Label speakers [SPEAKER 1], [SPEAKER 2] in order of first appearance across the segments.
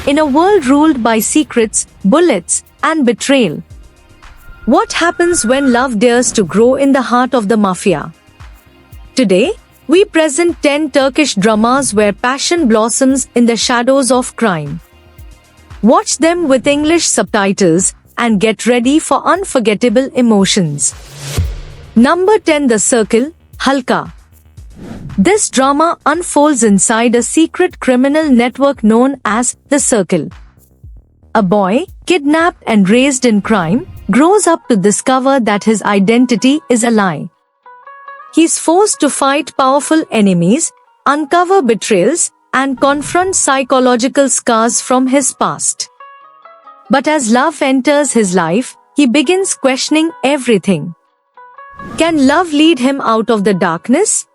[SPEAKER 1] in a world ruled by secrets, bullets, and betrayal. What happens when love dares to grow in the heart of the mafia? Today, we present 10 Turkish dramas where passion blossoms in the shadows of crime. Watch them with English subtitles and get ready for unforgettable emotions. Number 10, The Circle, Halka. This drama unfolds inside a secret criminal network known as The Circle. A boy, kidnapped and raised in crime, grows up to discover that his identity is a lie. He is forced to fight powerful enemies, uncover betrayals, and confront psychological scars from his past. But as love enters his life, he begins questioning everything. Can love lead him out of the darkness?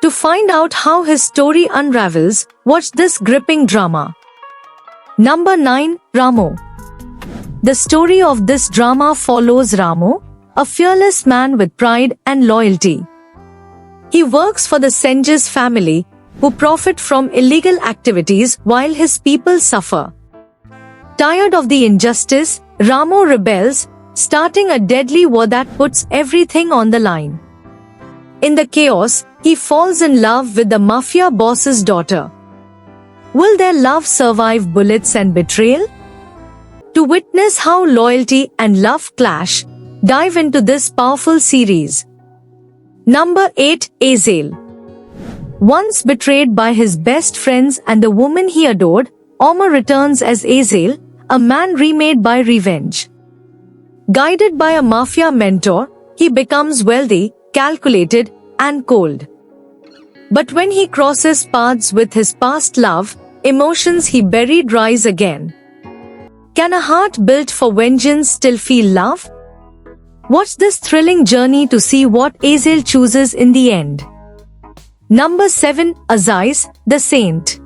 [SPEAKER 1] To find out how his story unravels, watch this gripping drama. Number 9, Ramo. The story of this drama follows Ramo, a fearless man with pride and loyalty. He works for the Cengiz family, who profit from illegal activities while his people suffer. Tired of the injustice, Ramo rebels, starting a deadly war that puts everything on the line. In the chaos, he falls in love with the mafia boss's daughter. Will their love survive bullets and betrayal? To witness how loyalty and love clash, dive into this powerful series. Number 8, Azel. Once betrayed by his best friends and the woman he adored, Omar returns as Azel, a man remade by revenge. Guided by a mafia mentor, he becomes wealthy, calculated, and cold. But when he crosses paths with his past love, emotions he buried rise again. Can a heart built for vengeance still feel love? Watch this thrilling journey to see what Azel chooses in the end. Number 7, Aziz, the Saint.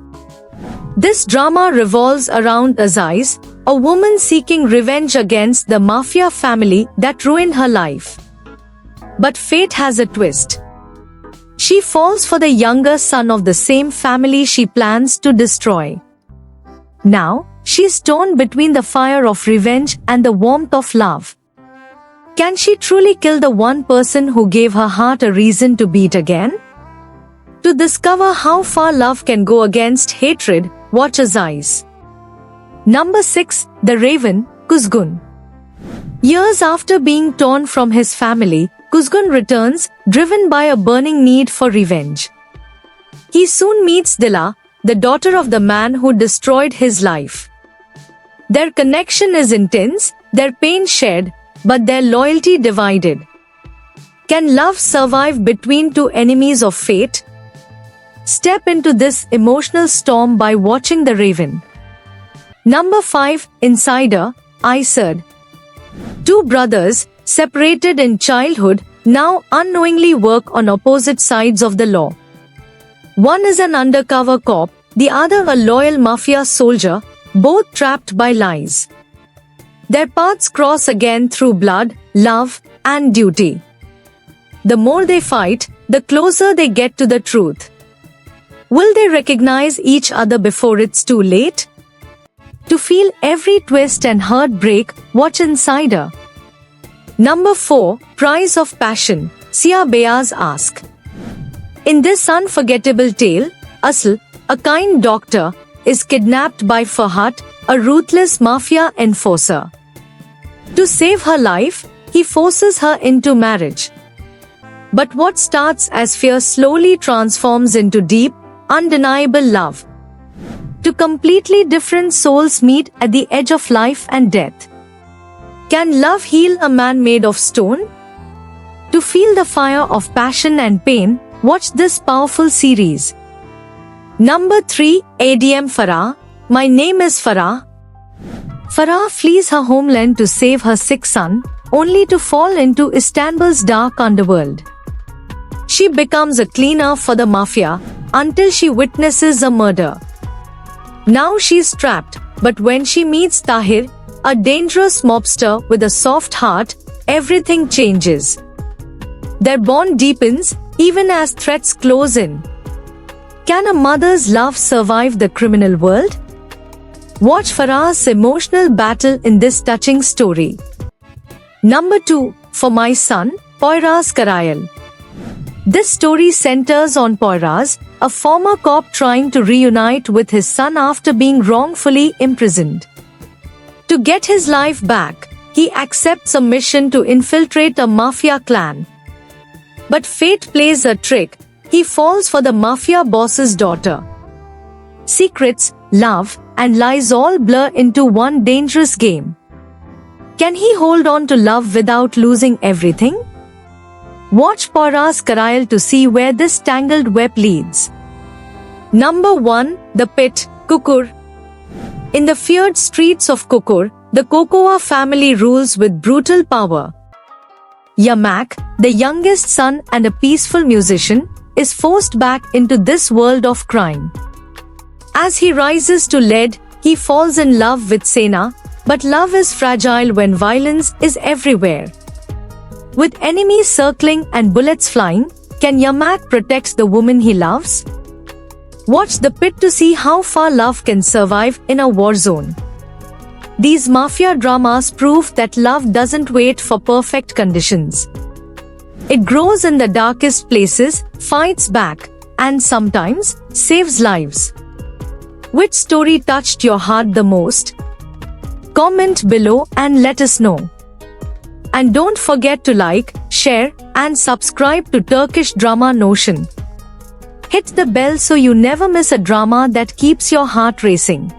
[SPEAKER 1] This drama revolves around Aziz, a woman seeking revenge against the mafia family that ruined her life. But fate has a twist. She falls for the younger son of the same family she plans to destroy. Now, she is torn between the fire of revenge and the warmth of love. Can she truly kill the one person who gave her heart a reason to beat again? To discover how far love can go against hatred, watch Aziz. Number 6, The Raven, Kuzgun. Years after being torn from his family, Kuzgun returns, driven by a burning need for revenge. He soon meets Dila, the daughter of the man who destroyed his life. Their connection is intense, their pain shared, but their loyalty divided. Can love survive between two enemies of fate? Step into this emotional storm by watching The Raven. Number 5, Insider, Aysad. Two brothers, separated in childhood, now unknowingly work on opposite sides of the law. One is an undercover cop, the other a loyal mafia soldier, both trapped by lies. Their paths cross again through blood, love, and duty. The more they fight, the closer they get to the truth. Will they recognize each other before it's too late? To feel every twist and heartbreak, watch Insider. Number 4, Price of Passion, Sia Beaz Ask. In this unforgettable tale, Asl, a kind doctor, is kidnapped by Farhat, a ruthless mafia enforcer. To save her life, he forces her into marriage. But what starts as fear slowly transforms into deep, undeniable love. Two completely different souls meet at the edge of life and death. Can love heal a man made of stone? To feel the fire of passion and pain, watch this powerful series. Number 3, ADM Farah, My Name is Farah. Farah flees her homeland to save her sick son, only to fall into Istanbul's dark underworld. She becomes a cleaner for the mafia, until she witnesses a murder. Now she's trapped, but when she meets Tahir, a dangerous mobster with a soft heart, everything changes. Their bond deepens, even as threats close in. Can a mother's love survive the criminal world? Watch Farah's emotional battle in this touching story. Number 2. For My Son, Poyraz Karayal. This story centers on Poyraz, a former cop trying to reunite with his son after being wrongfully imprisoned. To get his life back, he accepts a mission to infiltrate a mafia clan. But fate plays a trick. He falls for the mafia boss's daughter. Secrets, love, and lies all blur into one dangerous game. Can he hold on to love without losing everything? Watch Poyraz Karayal to see where this tangled web leads. Number 1. The Pit, Kukur. In the feared streets of Kukur, the Kokowa family rules with brutal power. Yamak, the youngest son and a peaceful musician, is forced back into this world of crime. As he rises to lead, he falls in love with Sena, but love is fragile when violence is everywhere. With enemies circling and bullets flying, can Yamak protect the woman he loves? Watch The Pit to see how far love can survive in a war zone. These mafia dramas prove that love doesn't wait for perfect conditions. It grows in the darkest places, fights back, and sometimes saves lives. Which story touched your heart the most? Comment below and let us know. And don't forget to like, share, and subscribe to Turkish Drama Notion. Hit the bell so you never miss a drama that keeps your heart racing.